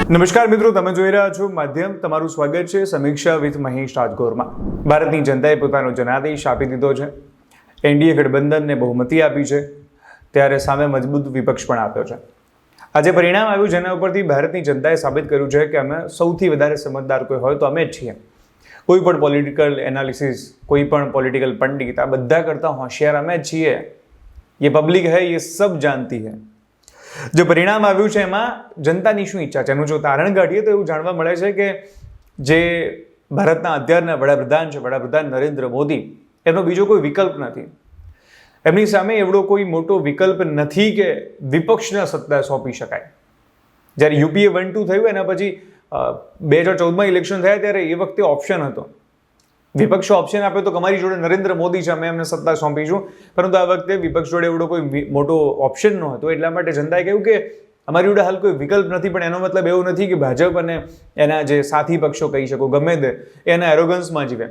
નમસ્કાર મિત્રો, તમે જોઈ રહ્યા છો માધ્યમ. તમારું સ્વાગત છે સમીક્ષા વિથ મહેશ રાજગોરમાં. ભારતની જનતાએ પોતાનો જનાદેશ આપી દીધો છે. એનડીએ ગઠબંધનને બહુમતી આપી છે, ત્યારે સામે મજબૂત વિપક્ષ પણ આપ્યો છે. આજે પરિણામ આવ્યું જેના ઉપરથી ભારતની જનતાએ સાબિત કર્યું છે કે અમે સૌથી વધારે સમજદાર કોઈ હોય તો અમે જ છીએ. કોઈ પણ પોલિટિકલ એનાલિસિસ, કોઈ પણ પોલિટિકલ પંડિત, આ બધા કરતાં હોશિયાર અમે જ છીએ. ये पब्लिक है, ये सब जानती है. जो પરિણામ આવ્યું છે એમાં જનતાની શું ઈચ્છા છે એનું જો તારણ કાઢીએ તો એવું જાણવા મળે છે કે જે ભારતના અત્યારના વડાપ્રધાન છે, વડાપ્રધાન નરેન્દ્ર મોદી, એનો બીજો કોઈ વિકલ્પ નથી. એમની સામે એવડો કોઈ મોટો વિકલ્પ નથી કે વિપક્ષને સત્તા સોંપી શકાય. જ્યારે યુપીએ 1-2 થયું એના પછી 2014માં ઇલેક્શન થયા ત્યારે એ વખતે ઓપ્શન હતો, વિપક્ષે ઓપ્શન આપ્યો તો અમારી જોડે નરેન્દ્ર મોદી છે, અમે એમને સત્તા સોંપીશું. પરંતુ આ વખતે વિપક્ષ જોડે એવડો કોઈ મોટો ઓપ્શન ન હતો, એટલા માટે જનતાએ કહ્યું કે અમારી જોડે હાલ કોઈ વિકલ્પ નથી. પણ એનો મતલબ એવો નથી કે ભાજપ અને એના જે સાથી પક્ષો કહી શકો ગમે તે એના એરોગન્સમાં જીવે.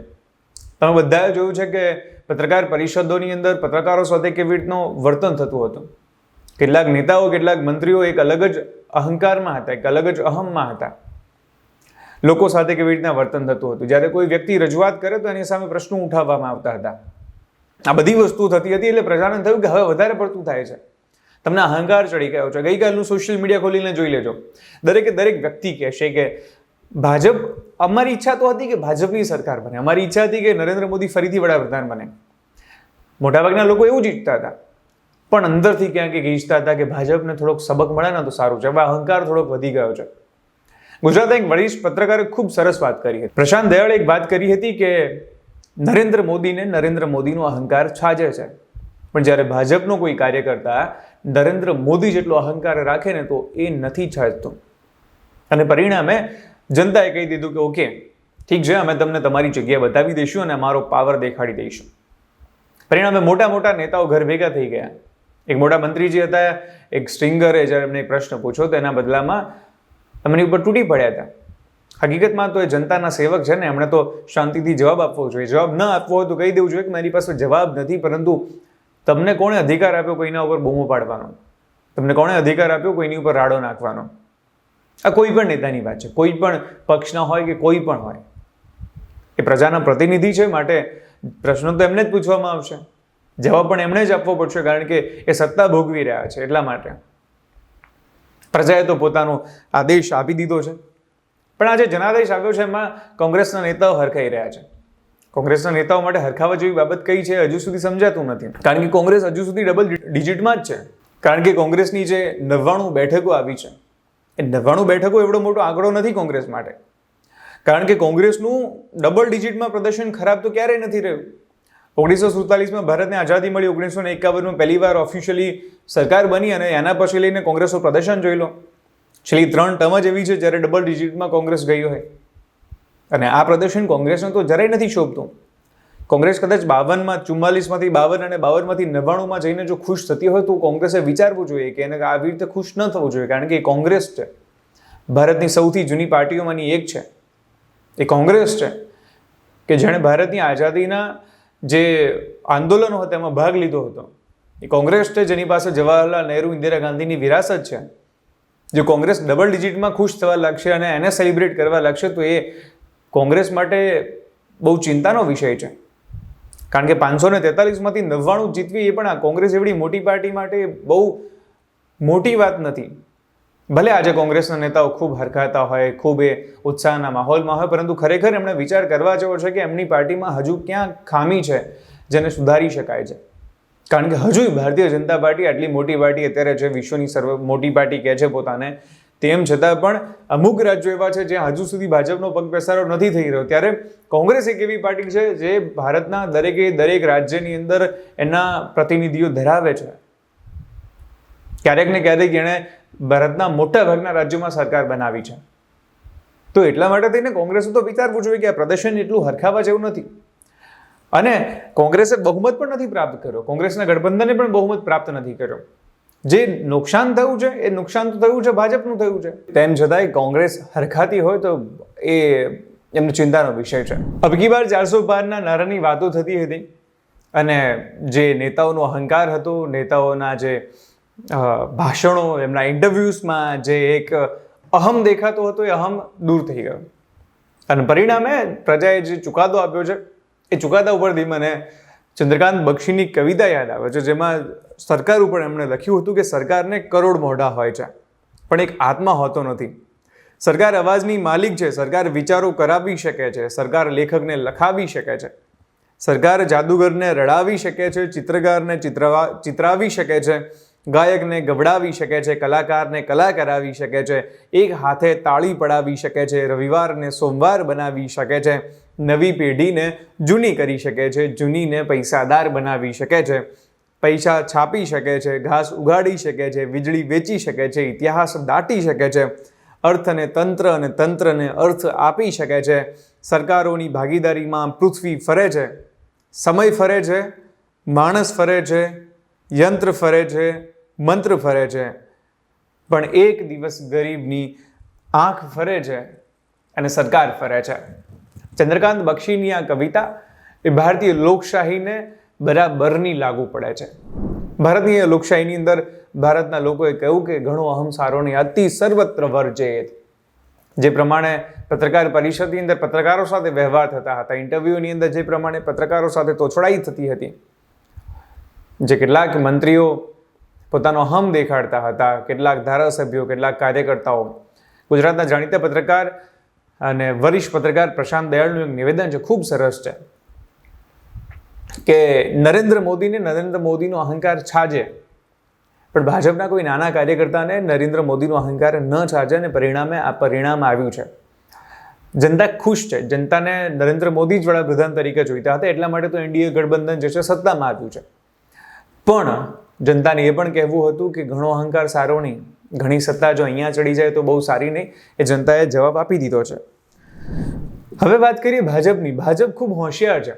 તમે બધાએ જોયું છે કે પત્રકાર પરિષદોની અંદર પત્રકારો સાથે કેવી રીતનું વર્તન થતું હતું. કેટલાક નેતાઓ, કેટલાક મંત્રીઓ એક અલગ જ અહંકારમાં હતા, એક અલગ જ અહમમાં હતા. લોકો સાથે કેવી રીતના વર્તન થતું હતું. જ્યારે કોઈ વ્યક્તિ રજૂઆત કરે તો એની સામે પ્રશ્નો ઉઠાવવામાં આવતા હતા. આ બધી વસ્તુ થતી હતી એટલે પ્રજાને થયું કે હવે વધારે પડતું થાય છે, તમને અહંકાર ચડી ગયો છે. ગઈકાલનું સોશિયલ મીડિયા ખોલીને જોઈ લેજો, દરેક વ્યક્તિ કહેશે કે ભાજપ, અમારી ઈચ્છા તો હતી કે ભાજપની સરકાર બને, અમારી ઈચ્છા હતી કે નરેન્દ્ર મોદી ફરીથી વડાપ્રધાન બને. મોટાભાગના લોકો એવું જ ઈચ્છતા હતા, પણ અંદરથી ક્યાંક ઈચ્છતા હતા કે ભાજપને થોડોક સબક મળે ને તો સારું છે. હવે અહંકાર થોડોક વધી ગયો છે. ગુજરાતના એક વરિષ્ઠ પત્રકારે ખૂબ સરસ વાત કરી હતી. પ્રશાંત દયાળે એક વાત કરી હતી કે નરેન્દ્ર મોદીને નરેન્દ્ર મોદીનો અહંકાર છાજે છે, પણ જ્યારે ભાજપનો કોઈ કાર્યકર્તા નરેન્દ્ર મોદી જેટલો અહંકાર રાખે ને તો એ નથી છાજતો. અને પરિણામે જનતાએ કહી દીધું કે ઓકે ઠીક છે, અમે તમને તમારી જગ્યા બતાવી દઈશું અને અમારો પાવર દેખાડી દઈશું. પરિણામે મોટા મોટા નેતાઓ ઘર ભેગા થઈ ગયા. એક મોટા મંત્રીજી હતા, એક સ્ટ્રિંગરે જ્યારે એમને એક પ્રશ્ન પૂછ્યો તો એના બદલામાં એમની ઉપર તૂટી પડ્યા હતા. હકીકતમાં તો એ જનતાના સેવક છે ને, એમણે તો શાંતિથી જવાબ આપવો જોઈએ. જવાબ ન આપવો હોય તો કહી દેવું જોઈએ કે મારી પાસે જવાબ નથી. પરંતુ તમને કોણે અધિકાર આપ્યો કોઈના ઉપર બૂમો પાડવાનો? તમને કોણે અધિકાર આપ્યો કોઈની ઉપર રાડો નાખવાનો? આ કોઈ પણ નેતાની વાત છે, કોઈ પણ પક્ષના હોય કે કોઈ પણ હોય, એ પ્રજાના પ્રતિનિધિ છે. માટે પ્રશ્નો તો એમને જ પૂછવામાં આવશે, જવાબ પણ એમણે જ આપવો પડશે, કારણ કે એ સત્તા ભોગવી રહ્યા છે. એટલા માટે પ્રજાએ તો પોતાનો આદેશ આપી દીધો છે. પણ આ જે જનાદેશ આવ્યો છે એમાં કોંગ્રેસના નેતાઓ હરખાઈ રહ્યા છે. કોંગ્રેસના નેતાઓ માટે હરખાવા જેવી બાબત કઈ છે હજુ સુધી સમજાતું નથી. કારણ કે કોંગ્રેસ હજુ સુધી ડબલ ડિજિટમાં જ છે. કારણ કે કોંગ્રેસની જે 99 બેઠકો આવી છે, એ 99 બેઠકો એવડો મોટો આંકડો નથી કોંગ્રેસ માટે. કારણ કે કોંગ્રેસનું ડબલ ડિજિટમાં પ્રદર્શન ખરાબ તો ક્યારેય નથી રહ્યું. 1947માં ભારતને આઝાદી મળી, 1951માં પહેલી વાર ઓફિશિયલી સરકાર બની અને એના પછી લઈને કોંગ્રેસનું પ્રદર્શન જોઈ લો. છેલ્લી 3 ટર્મ જ એવી છે જ્યારે ડબલ ડિજિટમાં કોંગ્રેસ ગઈ હોય. અને આ પ્રદર્શન કોંગ્રેસને તો જરાય નથી શોભતું. કોંગ્રેસ કદાચ 52માં 44માંથી 52 અને 52માંથી 99માં જઈને જો ખુશ થતી હોય તો કોંગ્રેસે વિચારવું જોઈએ કે એને આવી રીતે ખુશ ન થવું જોઈએ. કારણ કે એ કોંગ્રેસ છે, ભારતની સૌથી જૂની પાર્ટીઓમાંની એક છે. એ કોંગ્રેસ છે કે જેણે ભારતની આઝાદીના જે આંદોલનો હતા એમાં ભાગ લીધો હતો. એ કોંગ્રેસ છે જેની પાસે જવાહરલાલ નહેરુ, ઇન્દિરા ગાંધીની વિરાસત છે. જો કોંગ્રેસ ડબલ ડિજિટમાં ખુશ થવા લાગશે અને એને સેલિબ્રેટ કરવા લાગશે તો એ કોંગ્રેસ માટે બહુ ચિંતાનો વિષય છે. કારણ કે 543માંથી 99 જીતવી એ પણ આ કોંગ્રેસ એવડી મોટી પાર્ટી માટે બહુ મોટી વાત નથી. ભલે આજે કોંગ્રેસના નેતાઓ ખૂબ હરખાતા હોય, ખૂબ એ ઉત્સાહના માહોલમાં હોય, પરંતુ ખરેખર એમણે વિચાર કરવા જેવો છે કે એમની પાર્ટીમાં હજુ ક્યાં ખામી છે જેને સુધારી શકાય છે. કારણ કે હજુ ભારતીય જનતા પાર્ટી આટલી મોટી પાર્ટી અત્યારે છે, વિશ્વની સર્વ મોટી પાર્ટી કહે છે પોતાને, તેમ છતાં પણ અમુક રાજ્યો એવા છે જ્યાં હજુ સુધી ભાજપનો પગ પેસારો નથી થઈ રહ્યો. ત્યારે કોંગ્રેસ એક એવી પાર્ટી છે જે ભારતના દરેક રાજ્યની અંદર એના પ્રતિનિધિઓ ધરાવે છે. ક્યારેક ને ક્યારેક એણે ભારતના મોટા ભાગના રાજ્યોમાં સરકાર બનાવી છે. તો એટલા માટે થઈને કોંગ્રેસે તો વિચારવું જોઈએ કે આ પ્રદર્શન એટલું હરખાવા જેવું નથી. અને કોંગ્રેસે બહુમત પણ નથી પ્રાપ્ત કર્યો, કોંગ્રેસના ગઠબંધને પણ બહુમત પ્રાપ્ત નથી કર્યો. જે નુકસાન થયું છે એ નુકસાન તો થયું છે, ભાજપનું થયું છે. તેમ છતાંય કોંગ્રેસ હરખાતી હોય તો એ એમની ચિંતાનો વિષય છે. અબકી બાર 400 પારના નારાની વાતો થતી હતી અને જે નેતાઓનો અહંકાર હતો, નેતાઓના જે ભાષણો, એમના ઇન્ટરવ્યૂઝમાં જે એક અહમ દેખાતો હતો એ અહમ દૂર થઈ ગયો અને પરિણામે પ્રજાએ જે ચુકાદો આપ્યો છે એ ચુકાદા ઉપરથી મને ચંદ્રકાંત બક્ષીની કવિતા યાદ આવે છે, જેમાં સરકાર ઉપર એમણે લખ્યું હતું કે સરકારને કરોડ મોઢા હોય છે પણ એક આત્મા હોતો નથી. સરકાર અવાજની માલિક છે, સરકાર વિચારો કરાવી શકે છે, સરકાર લેખકને લખાવી શકે છે, સરકાર જાદુગરને રડાવી શકે છે, ચિત્રકારને ચિતરાવી શકે છે, ગાયકને ગવડાવી શકે છે, કલાકારને કલા કરાવી શકે છે, એક હાથે તાળી પડાવી શકે છે, રવિવારને સોમવાર બનાવી શકે છે, નવી પેઢીને જૂની કરી શકે છે, જૂનીને પૈસાદાર બનાવી શકે છે, પૈસા છાપી શકે છે, ઘાસ ઉગાડી શકે છે, વીજળી વેચી શકે છે, ઇતિહાસ દાટી શકે છે, અર્થને તંત્ર અને તંત્રને અર્થ આપી શકે છે, સરકારોની ભાગીદારીમાં પૃથ્વી ફરે છે, સમય ફરે છે, માણસ ફરે છે, યંત્ર ફરે છે, મંત્ર ફરે છે, પણ એક દિવસ ગરીબની આંખ ફરે છે અને સરકાર ફરે છે. ચંદ્રકાંત બક્ષીની આ કવિતા એ ભારતીય લોકશાહીને બરાબરની લાગુ પડે છે. ભારતીય લોકશાહીની અંદર ભારતના લોકોએ કહ્યું કે ઘણો અહમ સારો નહીં, અતિ સર્વત્ર વર્જેત. જે પ્રમાણે પત્રકાર પરિષદની અંદર પત્રકારો સાથે વ્યવહાર થતા હતા, ઇન્ટરવ્યુની અંદર જે પ્રમાણે પત્રકારો સાથે તોછડાઈ થતી હતી, જે કેટલાક મંત્રીઓ પોતાનો અહમ દેખાડતા હતા, કેટલાક ધારાસભ્યો, કેટલાક કાર્યકર્તાઓ. ગુજરાતના જાણીતા પત્રકાર અને વરિષ્ઠ પત્રકાર પ્રશાંત દયાળનું એક નિવેદન છે, ખૂબ સરસ છે, કે નરેન્દ્ર મોદીનો અહંકાર છાજે, પણ ભાજપના કોઈ નાના કાર્યકર્તાને નરેન્દ્ર મોદીનો અહંકાર ન છાજે અને પરિણામે આ પરિણામ આવ્યું છે. જનતા ખુશ છે, જનતાને નરેન્દ્ર મોદી જ વડાપ્રધાન તરીકે જોઈતા હતા, એટલા માટે તો એનડીએ ગઠબંધન જે છે સત્તામાં આવ્યું છે. પણ જનતાને એ પણ કહેવું હતું કે ઘણો અહંકાર સારો નહીં, ઘણી સત્તા જો અહીંયા ચડી જાય તો બહુ સારી નહીં. એ જનતાએ જવાબ આપી દીધો છે. હવે વાત કરીએ ભાજપની. ભાજપ ખૂબ હોશિયાર છે.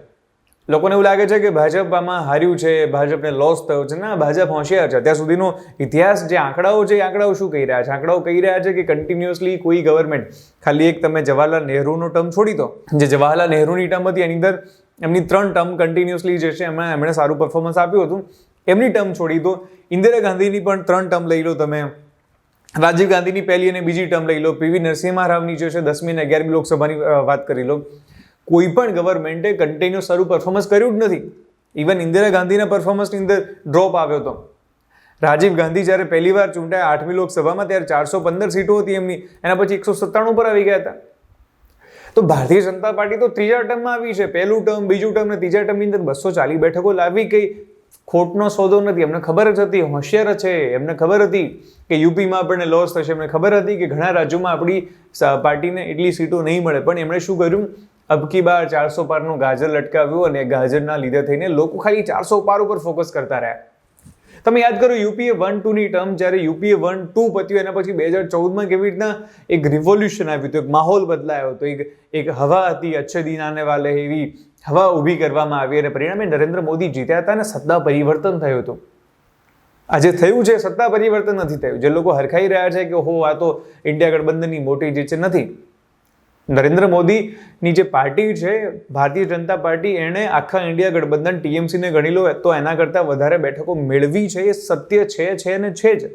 લોકોને એવું લાગે છે કે ભાજપ આમાં હાર્યું છે, ભાજપને લોસ થયો છે. ના, ભાજપ હોશિયાર છે. અત્યાર સુધીનો ઇતિહાસ, જે આંકડાઓ છે, એ આંકડાઓ શું કહી રહ્યા છે? આંકડાઓ કહી રહ્યા છે કે કન્ટિન્યુઅસલી કોઈ ગવર્મેન્ટ, ખાલી એક તમે જવાહરલાલ નહેરુનો ટર્મ છોડી દો, જે જવાહરલાલ નહેરુની ટર્મ હતી એની અંદર એમની 3 ટર્મ કન્ટિન્યુઅસલી જે છે એમણે સારું પરફોર્મન્સ આપ્યું હતું. એમની ટર્મ છોડી દો, ઇન્દિરા ગાંધીની પણ 3 ટર્મ લઈ લો તમે, રાજીવ ગાંધીની પહેલી અને બીજી ટર્મ લઈ લો, પીવી નરસિંહ રાવની જે છે 10મી અને 11મી લોકસભાની વાત કરી લો, કોઈ પણ ગવર્મેન્ટે કન્ટિન્યુઅસ સારું પરફોર્મન્સ કર્યું જ નથી. ઇવન ઇન્દિરા ગાંધીના પરફોર્મન્સની અંદર ડ્રોપ આવ્યો હતો. રાજીવ ગાંધી જ્યારે પહેલી વાર ચૂંટાયા 8મી લોકસભામાં, ત્યારે 415 સીટો હતી એમની, એના પછી 197 પર આવી ગયા હતા. તો ભારતીય જનતા પાર્ટી તો ત્રીજા ટર્મમાં આવી છે. પહેલું ટર્મ, બીજું ટર્મ ને ત્રીજા ટર્મની અંદર 240 બેઠકો લાવી. કઈ ખોટનો સોદો નથી. એમને ખબર જ હતી, હોશિયાર છે. એમને ખબર હતી કે યુપીમાં આપણને લોસ થશે, એમને ખબર હતી કે ઘણા રાજ્યોમાં આપણી પાર્ટીને એટલી સીટો નહીં મળે. પણ એમણે શું કર્યું? અબકી બાર 400 પારનું ગાજર લટકાવ્યું અને ગાજરના લીધે થઈને લોકો ખાલી 400 પાર ઉપર ફોકસ કરતા રહ્યા. તમે યાદ કરો યુપીએ 1-2ની ટર્મ, જ્યારે યુપીએ 1-2 પત્યું એના પછી 2014માં કેવી રીતના એક રિવોલ્યુશન આવ્યું હતું, એક માહોલ બદલાયો હતો, એક હવા હતી, અચ્છે દિન આને વાલે, એવી હવા ઊભી કરવામાં આવી અને પરિણામે નરેન્દ્ર મોદી જીત્યા હતા અને સત્તા પરિવર્તન થયું હતું. આજે થયું છે સત્તા પરિવર્તન નથી થયું. જે લોકો હરખાઈ રહ્યા છે કે હો આ તો ઇન્ડિયા ગઠબંધનની મોટી જીત છે, નથી. નરેન્દ્ર મોદીની જે પાર્ટી છે, ભારતીય જનતા પાર્ટી, એણે આખા ઇન્ડિયા ગઠબંધન ટીએમસીને ગણી લો તો એના કરતાં વધારે બેઠકો મેળવી છે. એ સત્ય છે અને છે જ.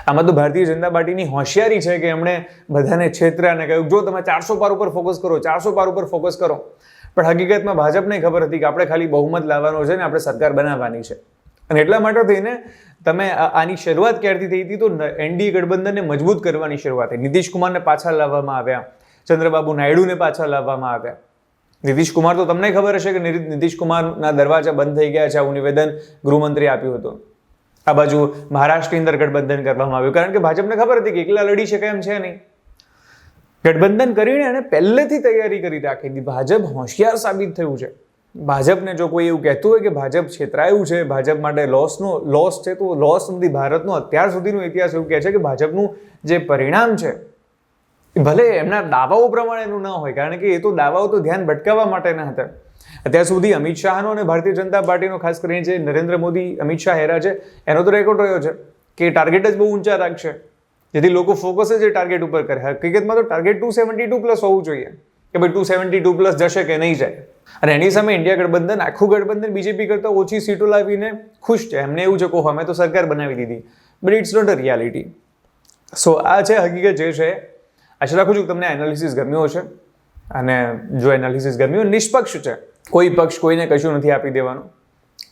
આમાં તો ભારતીય જનતા પાર્ટીની હોશિયારી છે કે એમણે બધાને છેતર્યા અને કહ્યું જો તમે 400 પાર ઉપર ફોકસ કરો, 400 પાર ઉપર ફોકસ કરો. પણ હકીકતમાં ભાજપને ખબર હતી કે આપણે ખાલી બહુમત લાવવાનો છે ને આપણે સરકાર બનાવવાની છે. અને એટલા માટે થઈને તમે આની શરૂઆત ક્યારથી થઈ હતી? તો એનડીએ ગઠબંધનને મજબૂત કરવાની શરૂઆત થઈ. નીતિશ કુમારને પાછા લાવવામાં આવ્યા, ચંદ્રબાબુ નાયડુને પાછા લાવવામાં આવ્યા. નીતિશ કુમાર તો તમને ખબર હશે કે નીતિશ કુમારના દરવાજા બંધ થઈ ગયા છે, આવું નિવેદન ગૃહમંત્રી આપ્યું હતું. આ બાજુ મહારાષ્ટ્રની અંદર ગઠબંધન કરવામાં આવ્યું, કારણ કે ભાજપને ખબર હતી કે એકલા લડી શકે એમ છે નહીં. ગઠબંધન કરીને એને પહેલેથી તૈયારી કરી રાખી હતી. ભાજપ હોશિયાર સાબિત થયું છે. ભાજપને જો કોઈ એવું કહેતું હોય કે ભાજપ છેતરાયું છે, ભાજપ માટે લોસ છે, તો લોસ નથી. ભારતનો અત્યાર સુધીનો ઇતિહાસ એવું કહે છે કે ભાજપનું જે પરિણામ છે ભલે એમના દાવાઓ પ્રમાણેનું ન હોય, કારણ કે એ તો દાવાઓ તો ધ્યાન ભટકાવવા માટેના હતા. અત્યાર સુધી અમિત શાહનો અને ભારતીય જનતા પાર્ટીનો, ખાસ કરીને જે નરેન્દ્ર મોદી અમિત શાહ હેરા છે, એનો તો રેકોર્ડ રહ્યો છે કે ટાર્ગેટ જ બહુ ઊંચા રાખશે, જેથી લોકો ફોકસ જ એ ટાર્ગેટ ઉપર કરે. હકીકતમાં તો ટાર્ગેટ 272+ હોવું જોઈએ કે ભાઈ 272+ જશે કે નહીં જાય. અને એની સામે ઇન્ડિયા ગઠબંધન, આખું ગઠબંધન બીજેપી કરતાં ઓછી સીટો લાવીને ખુશ છે. એમને એવું છે કે અમે તો સરકાર બનાવી દીધી, but it's not a reality. So આ છે હકીકત જે છે. આશા રાખું છું કે તમને એનાલિસિસ ગમ્યો હશે, અને જો એનાલિસિસ ગમ્યું, નિષ્પક્ષ છે, કોઈ પક્ષ કોઈને કશું નથી આપી દેવાનું,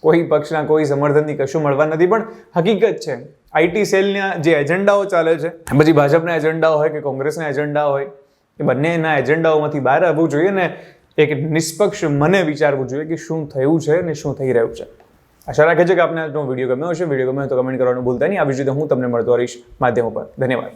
કોઈ પક્ષના કોઈ સમર્થનથી કશું મળવા નથી, પણ હકીકત છે આઈટી સેલના જે એજન્ડાઓ ચાલે છે, પછી ભાજપના એજન્ડાઓ હોય કે કોંગ્રેસના એજન્ડા હોય, એ બંનેના એજન્ડાઓમાંથી બહાર આવવું જોઈએ ને એક નિષ્પક્ષ મને વિચારવું જોઈએ કે શું થયું છે ને શું થઈ રહ્યું છે. આશા રાખે છે કે આપને આજનો વિડીયો ગમ્યો હશે. વિડીયો ગમ્યો તો કમેન્ટ કરવાનું ભૂલતા નહીં. આવી જ રીતે હું તમને મળતો રહીશ માધ્યમ ઉપર. ધન્યવાદ.